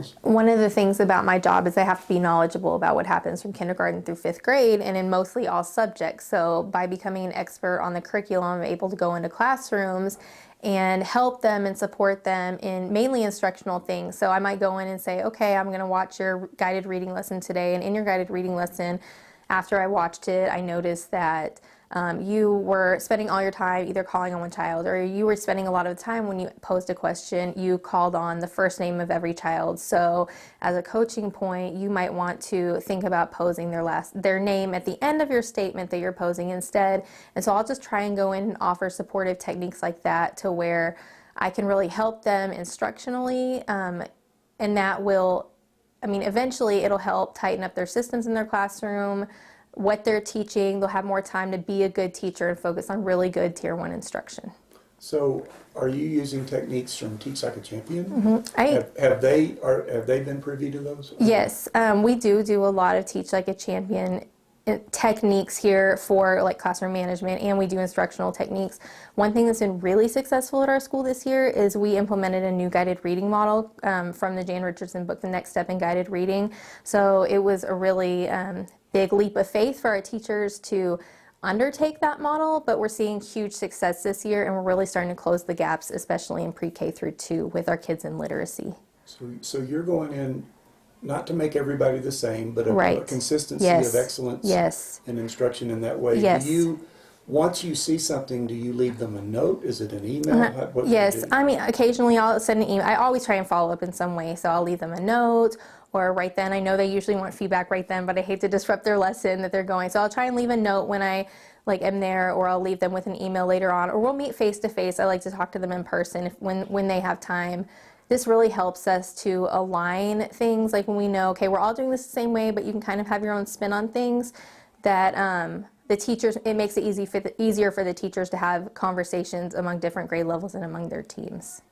else? One of the things about my job is I have to be knowledgeable about what happens from kindergarten through fifth grade and in mostly all subjects. So by becoming an expert on the curriculum, I'm able to go into classrooms and help them and support them in mainly instructional things. So I might go in and say, okay, I'm going to watch your guided reading lesson today. And in your guided reading lesson, after I watched it, I noticed that you were spending all your time either calling on one child, or you were spending a lot of the time when you posed a question, you called on the first name of every child. So as a coaching point, you might want to think about posing their name at the end of your statement that you're posing instead. And so I'll just try and go in and offer supportive techniques like that to where I can really help them instructionally, and that will, eventually it'll help tighten up their systems in their classroom, what they're teaching. They'll have more time to be a good teacher and focus on really good Tier 1 instruction. So are you using techniques from Teach Like a Champion? Mm-hmm. Have they been privy to those? Yes, we do a lot of Teach Like a Champion techniques here for like classroom management, and we do instructional techniques. One thing that's been really successful at our school this year is we implemented a new guided reading model from the Jan Richardson book, The Next Step in Guided Reading. So it was a really big leap of faith for our teachers to undertake that model, but we're seeing huge success this year, and we're really starting to close the gaps, especially in pre-K through 2 with our kids in literacy. So you're going in not to make everybody the same, but a Right. consistency Yes. of excellence Yes. and instruction in that way. Yes. Once you see something, do you leave them a note? Is it an email? What do you Yes, do? Occasionally I'll send an email. I always try and follow up in some way, so I'll leave them a note, or right then. I know they usually want feedback right then, but I hate to disrupt their lesson that they're going, so I'll try and leave a note when I am there, or I'll leave them with an email later on, or we'll meet face to face. I like to talk to them in person when they have time. This really helps us to align things, like when we know, okay, we're all doing this the same way, but you can kind of have your own spin on things, that the teachers, it makes it easier for the teachers to have conversations among different grade levels and among their teams.